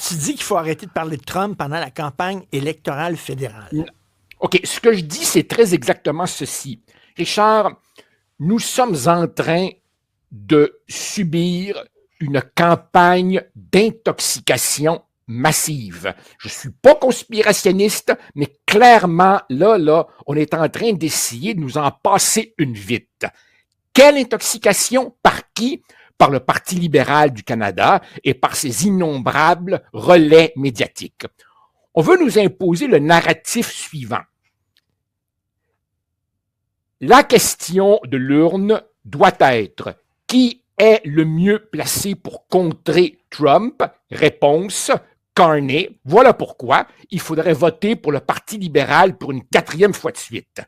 tu dis qu'il faut arrêter de parler de Trump pendant la campagne électorale fédérale. OK, ce que je dis, c'est très exactement ceci. Richard, nous sommes en train de subir une campagne d'intoxication massive. Je suis pas conspirationniste, mais clairement, là, on est en train d'essayer de nous en passer une vite. Quelle intoxication? Par qui? Par le Parti libéral du Canada et par ses innombrables relais médiatiques. On veut nous imposer le narratif suivant. La question de l'urne doit être qui est le mieux placé pour contrer Trump? Réponse, Carney. Voilà pourquoi il faudrait voter pour le Parti libéral pour une 4e fois de suite.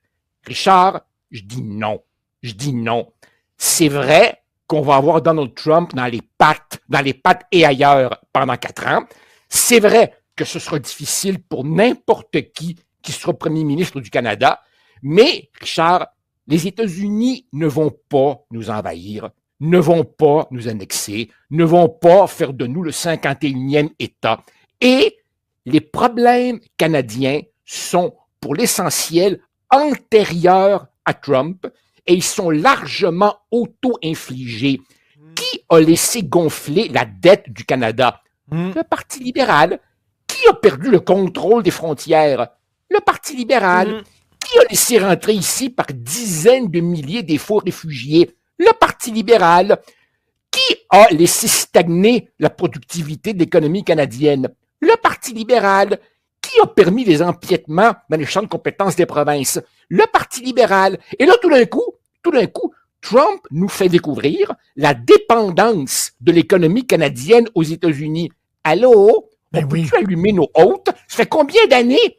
Richard, je dis non. Je dis non. C'est vrai qu'on va avoir Donald Trump dans les pattes et ailleurs pendant 4 ans. C'est vrai que ce sera difficile pour n'importe qui sera premier ministre du Canada. Mais, Richard, les États-Unis ne vont pas nous envahir, ne vont pas nous annexer, ne vont pas faire de nous le 51e État. Et les problèmes canadiens sont, pour l'essentiel, antérieurs à Trump et ils sont largement auto-infligés. Qui a laissé gonfler la dette du Canada? Le Parti libéral. Qui a perdu le contrôle des frontières? Le Parti libéral. Qui a laissé rentrer ici par dizaines de milliers des faux réfugiés? Le Parti libéral. Qui a laissé stagner la productivité de l'économie canadienne? Le Parti libéral. Qui a permis les empiètements dans les champs de compétences des provinces? Le Parti libéral. Et là, tout d'un coup, Trump nous fait découvrir la dépendance de l'économie canadienne aux États-Unis. Allô? On peut-tu allumer nos hôtes? Ça fait combien d'années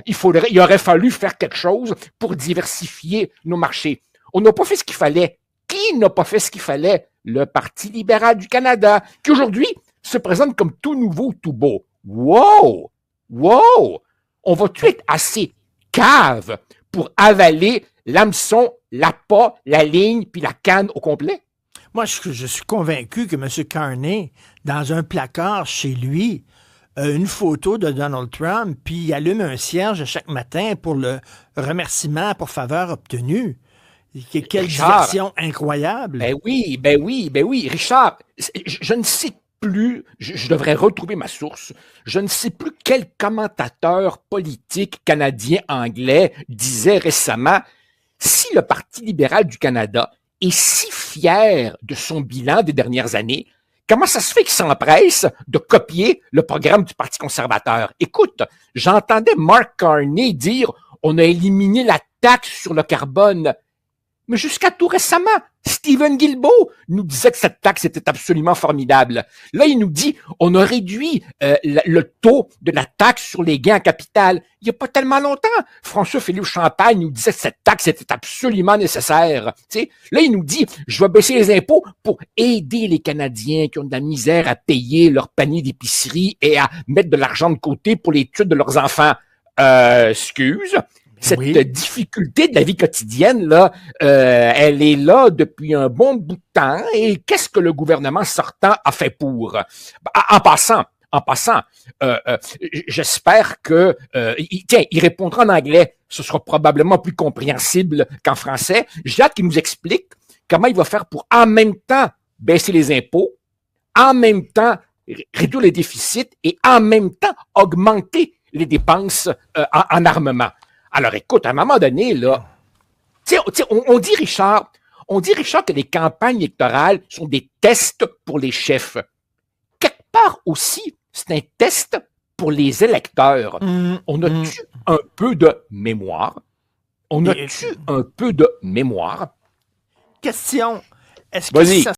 il aurait fallu faire quelque chose pour diversifier nos marchés? On n'a pas fait ce qu'il fallait. Qui n'a pas fait ce qu'il fallait? Le Parti libéral du Canada, qui aujourd'hui se présente comme tout nouveau, tout beau. Wow! Wow! On va-tu être assez cave pour avaler l'hameçon, l'appât, la ligne, puis la canne au complet? Moi, je suis convaincu que M. Carney, dans un placard chez lui, a une photo de Donald Trump, puis il allume un cierge chaque matin pour le remerciement pour faveur obtenue. Quelle diversion incroyable! Ben oui. Richard, je ne sais plus, je devrais retrouver ma source, je ne sais plus quel commentateur politique canadien-anglais disait récemment « Si le Parti libéral du Canada est si fier de son bilan des dernières années, comment ça se fait qu'il s'empresse de copier le programme du Parti conservateur? » Écoute, j'entendais Mark Carney dire « On a éliminé la taxe sur le carbone. » Mais jusqu'à tout récemment, Stephen Guilbeault nous disait que cette taxe était absolument formidable. Là, il nous dit on a réduit le taux de la taxe sur les gains en capital. Il n'y a pas tellement longtemps, François-Philippe Champagne nous disait que cette taxe était absolument nécessaire. Tu sais, là, il nous dit je vais baisser les impôts pour aider les Canadiens qui ont de la misère à payer leur panier d'épicerie et à mettre de l'argent de côté pour l'étude de leurs enfants. Excuse. Cette difficulté de la vie quotidienne, là, elle est là depuis un bon bout de temps. Et qu'est-ce que le gouvernement sortant a fait pour? En passant, j'espère que... il répondra en anglais. Ce sera probablement plus compréhensible qu'en français. J'ai hâte qu'il nous explique comment il va faire pour en même temps baisser les impôts, en même temps réduire les déficits et en même temps augmenter les dépenses en armement. Alors, écoute, à un moment donné, là, on dit, Richard, que les campagnes électorales sont des tests pour les chefs. Quelque part aussi, c'est un test pour les électeurs. On a-tu un peu de mémoire? Question, est-ce que ça